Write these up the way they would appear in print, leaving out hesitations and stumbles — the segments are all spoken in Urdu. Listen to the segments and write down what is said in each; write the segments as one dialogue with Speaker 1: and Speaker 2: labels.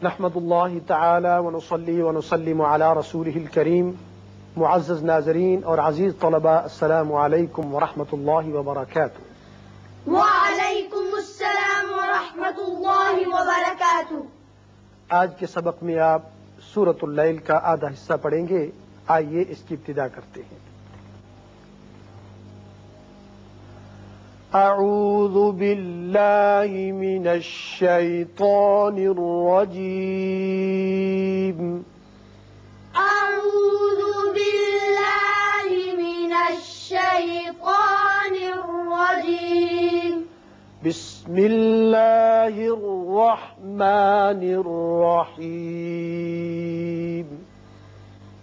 Speaker 1: نحمد اللہ تعالی ونصلی ونسلم علی رسولہ الکریم۔ معزز ناظرین اور عزیز طلباء، السلام علیکم ورحمۃ اللہ وبرکاتہ۔
Speaker 2: وعلیکم السلام ورحمۃ اللہ وبرکاتہ۔
Speaker 1: آج کے سبق میں آپ سورۃ اللیل کا آدھا حصہ پڑھیں گے۔ آئیے اس کی ابتدا کرتے ہیں۔ اعوذ باللہ من الشیطان الرجیم۔
Speaker 2: اعوذ باللہ من الشیطان الرجیم۔
Speaker 1: بسم اللہ الرحمن الرحیم۔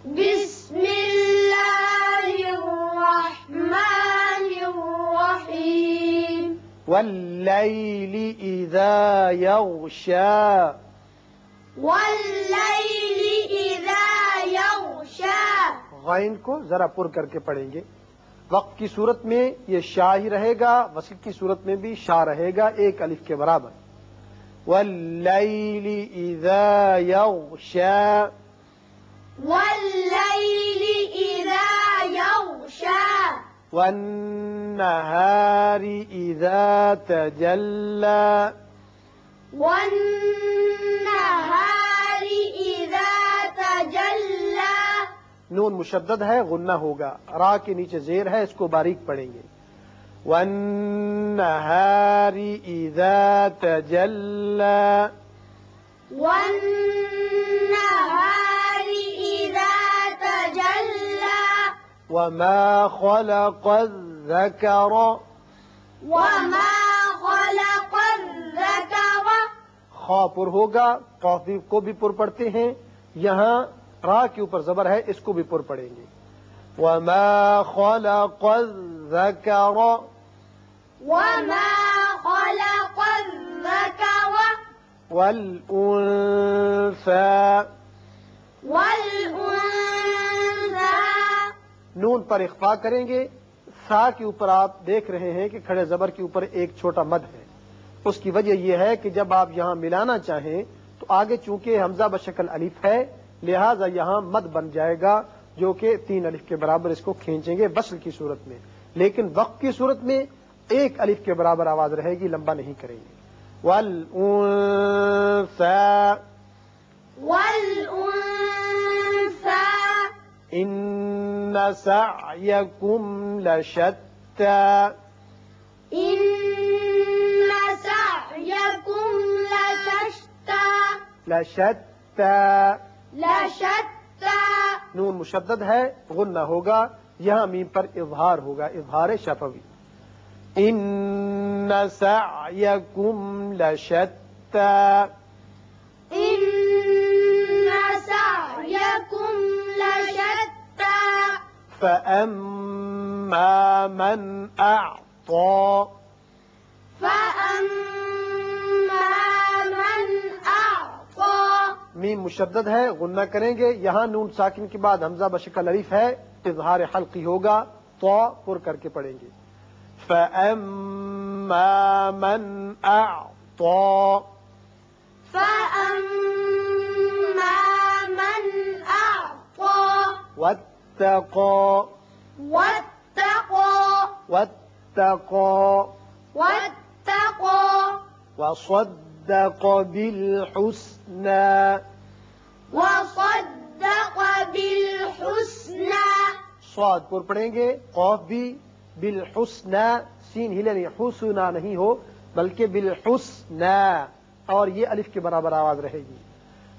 Speaker 2: بسم اللہ الرحمن الرحیم۔
Speaker 1: واللیل اذا یغشا۔
Speaker 2: واللیل اذا یغشا۔
Speaker 1: غین کو ذرا پر کر کے پڑھیں گے۔ وقت کی صورت میں یہ شا ہی رہے گا، وصل کی صورت میں بھی شا رہے گا، ایک الف کے برابر۔ واللیل اذا یغشا۔
Speaker 2: واللیل اذا یغشا۔
Speaker 1: والنہار اذا تجلی۔
Speaker 2: والنہار اذا تجلی۔
Speaker 1: نون مشدد ہے، غنہ ہوگا، را کے نیچے زیر ہے، اس کو باریک پڑھیں گے۔ والنہار اذا تجلی۔
Speaker 2: والنہار اذا تجلی۔
Speaker 1: وما خلق الذکر۔
Speaker 2: وما خلق الذکر۔
Speaker 1: خا پر ہوگا، قاف کو بھی پر پڑھتے ہیں، یہاں را کے اوپر زبر ہے، اس کو بھی پر پڑھیں گے۔ وما خلق الذکر۔
Speaker 2: وما خلق الذکر
Speaker 1: والانثى۔
Speaker 2: والانثى۔
Speaker 1: نون پر اخفا کریں گے۔ سا کے اوپر آپ دیکھ رہے ہیں کہ کھڑے زبر کے اوپر ایک چھوٹا مد ہے۔ اس کی وجہ یہ ہے کہ جب آپ یہاں ملانا چاہیں تو آگے چونکہ حمزہ بشکل الف ہے، لہذا یہاں مد بن جائے گا جو کہ 3 الف کے برابر اس کو کھینچیں گے وصل کی صورت میں، لیکن وقت کی صورت میں 1 الف کے برابر آواز رہے گی، لمبا نہیں کریں گے۔ والانثى۔
Speaker 2: والانثى۔
Speaker 1: ان سعیکم لشتی۔
Speaker 2: ان سعیکم لشتی۔
Speaker 1: لشتی۔
Speaker 2: لشتی۔
Speaker 1: نون مشدد ہے، غنہ ہوگا، یہاں میم پر اظہار ہوگا، اظہار شفوی۔ ان سعیکم لشتی۔
Speaker 2: ان سعیکم لشتی۔
Speaker 1: فأما من أعطى۔
Speaker 2: فأما من أعطى۔
Speaker 1: میم مشدد ہے، غنہ کریں گے، یہاں نون ساکن کے بعد حمزہ بشکل الف ہے، اظہار حلقی ہوگا، تو پر کر کے پڑھیں گے۔ فأما من أعطى۔
Speaker 2: فأما من أعطى
Speaker 1: واتقى۔
Speaker 2: واتقى
Speaker 1: واتقى
Speaker 2: واتقى
Speaker 1: وصدق بالحسنى۔
Speaker 2: وصدق بالحسنى۔
Speaker 1: صاد پر پڑھیں گے، قاف بھی بالحسنى، سین ہلے حسنى نہیں ہو بلکہ بالحسنى، اور یہ الف کے برابر آواز رہے گی۔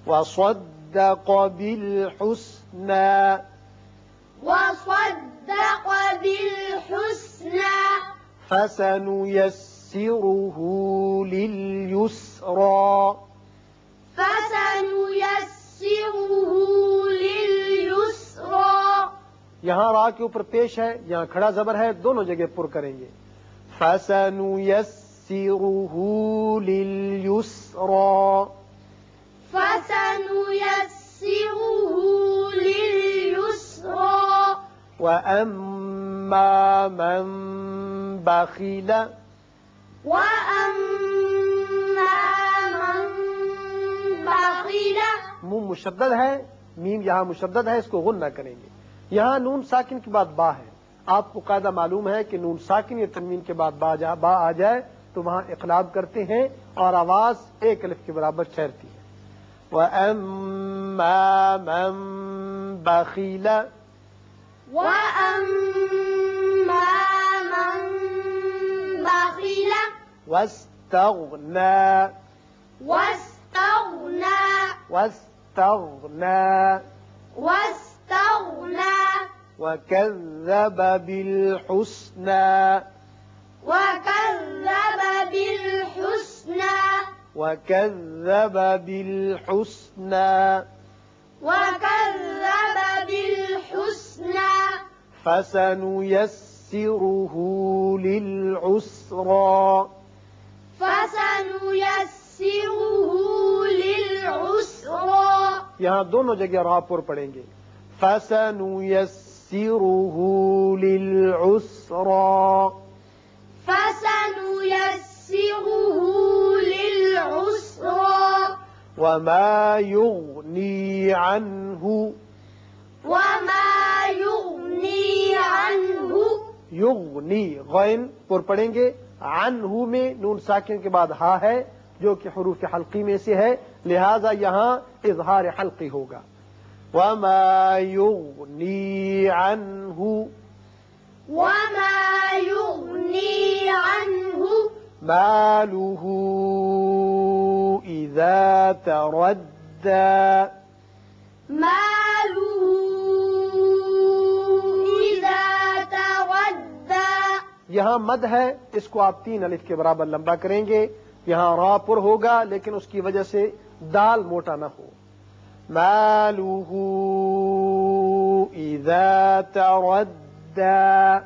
Speaker 1: وصدق بالحسنى۔
Speaker 2: وصدق بالحسنى۔
Speaker 1: فسنيسره لليسرى۔
Speaker 2: فسنيسره لليسرى۔
Speaker 1: یہاں را کے اوپر پیش ہے، یہاں کھڑا زبر ہے، دونوں جگہ پر کریں گے۔ فسنيسره لليسرى۔
Speaker 2: فسنيسره لليسرى۔
Speaker 1: وأما من بخل۔
Speaker 2: وأما من بخل
Speaker 1: میم مشدد ہے، میم یہاں مشدد ہے، اس کو غنہ کریں گے. یہاں نون ساکن کے بعد با ہے. آپ کو قاعدہ معلوم ہے کہ نون ساکن یا تنوین کے بعد با آ جائے تو وہاں اقلاب کرتے ہیں اور آواز ایک الف کے برابر ٹھہرتی ہے. وَأَمَّا مَن بَخِلَ
Speaker 2: وَأَمَّا مَن بَخِلَ
Speaker 1: وَاسْتَغْنَى
Speaker 2: وَاسْتَغْنَى
Speaker 1: وَكَذَّبَ بِالْحُسْنَى فَسَنُيَسِّرُهُ لِلْعُسْرَى. یہاں دونوں جگہ را پر پڑھیں گے. فَسَنُيَسِّرُهُ لِلْعُسْرَى. وَمَا يُغْنِي عَنْهُ یغنی غین پر پڑھیں گے. عنہ میں نون ساکن کے بعد ہا ہے جو کہ حروف حلقی میں سے ہے، لہذا یہاں اظہار حلقی ہوگا. وَمَا يُغْنِي عَنْهُ مَالُهُ إِذَا تَرَدَّى. یہاں مد ہے، اس کو آپ 3 الف کے برابر لمبا کریں گے. یہاں را پر ہوگا لیکن اس کی وجہ سے دال موٹا نہ ہو. مالہ اذا تردى